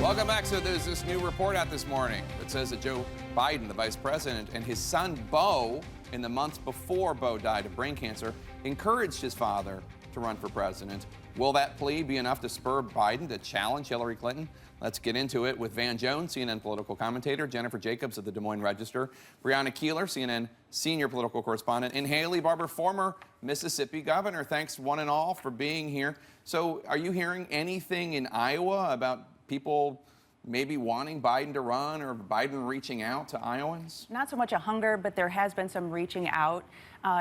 Welcome back. So there's this new report out this morning that says that Joe Biden, the vice president, and his son Beau, in the months before Beau died of brain cancer, encouraged his father to run for president. Will that plea be enough to spur Biden to challenge Hillary Clinton? Let's get into it with Van Jones, CNN political commentator, Jennifer Jacobs of the Des Moines Register, Brianna Keilar, CNN senior political correspondent, and Haley Barbour, former Mississippi governor. Thanks one and all for being here. So are you hearing anything in Iowa about people maybe wanting Biden to run or Biden reaching out to Iowans? Not so much a hunger, but there has been some reaching out.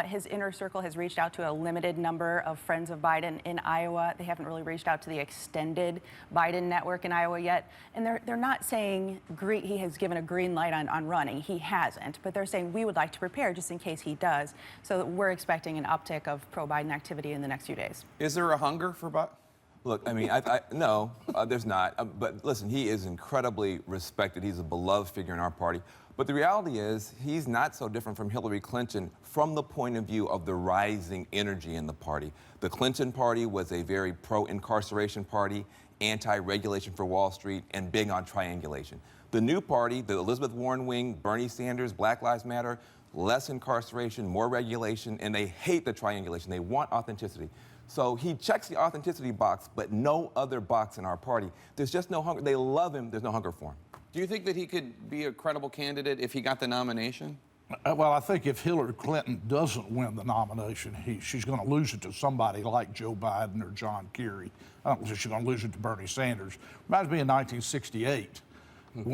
His inner circle has reached out to a limited number of friends of Biden in Iowa. They haven't really reached out to the extended Biden network in Iowa yet. And they're not saying he has given a green light on running. He hasn't. But they're saying we would like to prepare just in case he does. So we're expecting an uptick of pro-Biden activity in the next few days. Is there a hunger for Biden? Look, I mean, no, there's not. But listen, he is incredibly respected. He's a beloved figure in our party. But the reality is, he's not so different from Hillary Clinton from the point of view of the rising energy in the party. The Clinton party was a very pro-incarceration party, anti-regulation for Wall Street, and big on triangulation. The new party, the Elizabeth Warren wing, Bernie Sanders, Black Lives Matter, less incarceration, more regulation, and they hate the triangulation. They want authenticity. So he checks the authenticity box, but no other box in our party. There's just no hunger. They love him. There's no hunger for him. Do you think that he could be a credible candidate if he got the nomination? Well, I think if Hillary Clinton doesn't win the nomination, she's going to lose it to somebody like Joe Biden or John Kerry. I don't think she's going to lose it to Bernie Sanders. Reminds me of 1968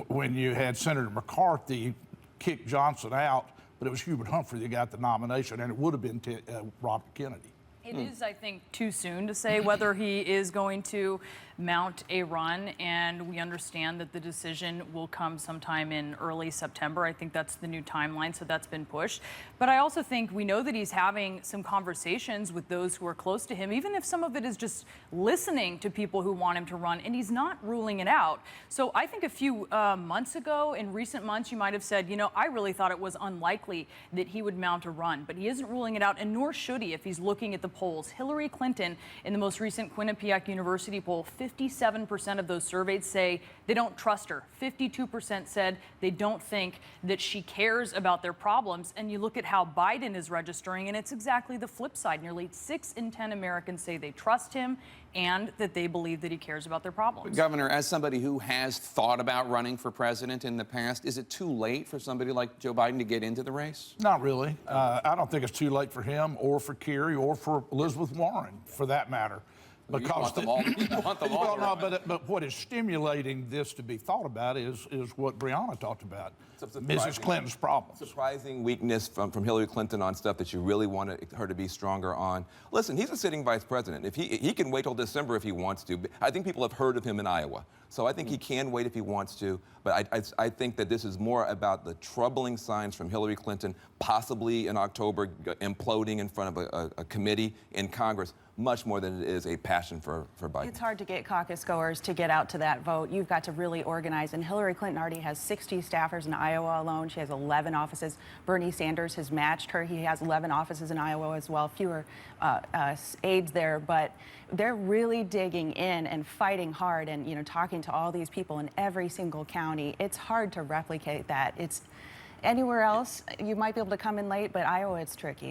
when you had Senator McCarthy kick Johnson out, but it was Hubert Humphrey that got the nomination, and it would have been Robert Kennedy. It is, I think, too soon to say whether he is going to mount a run, and we understand that the decision will come sometime in early September. I think that's the new timeline, so that's been pushed. But I also think we know that he's having some conversations with those who are close to him, even if some of it is just listening to people who want him to run, and he's not ruling it out. So I think a few months ago, in recent months, you might have said, you know, I really thought it was unlikely that he would mount a run, but he isn't ruling it out, and nor should he if he's looking at the polls. Hillary Clinton, in the most recent Quinnipiac University poll, 57% of those surveyed say they don't trust her. 52% said they don't think that she cares about their problems. And you look at how Biden is registering, and it's exactly the flip side. Nearly 6 in 10 Americans say they trust him and that they believe that he cares about their problems. Governor, as somebody who has thought about running for president in the past, is it too late for somebody like Joe Biden to get into the race? Not really. I don't think it's too late for him or for Kerry or for Elizabeth Warren, for that matter. Because you want them all. You want them all. Well, no, but what is stimulating this to be thought about is what Brianna talked about, Mrs. Clinton's problems. Surprising weakness from Hillary Clinton on stuff that you really wanted her to be stronger on. Listen, he's a sitting vice president. If he can wait till December if he wants to. I think people have heard of him in Iowa. So I think he can wait if he wants to. But I think that this is more about the troubling signs from Hillary Clinton, possibly in October imploding in front of a committee in Congress, much more than it is a passion for Biden. It's hard to get caucus goers to get out to that vote. You've got to really organize. And Hillary Clinton already has 60 staffers in Iowa alone. She has 11 offices. Bernie Sanders has matched her. He has 11 offices in Iowa as well, fewer aides there. But they're really digging in and fighting hard and, you know, talking to all these people in every single county. It's hard to replicate that. It's anywhere else, you might be able to come in late, but Iowa, it's tricky.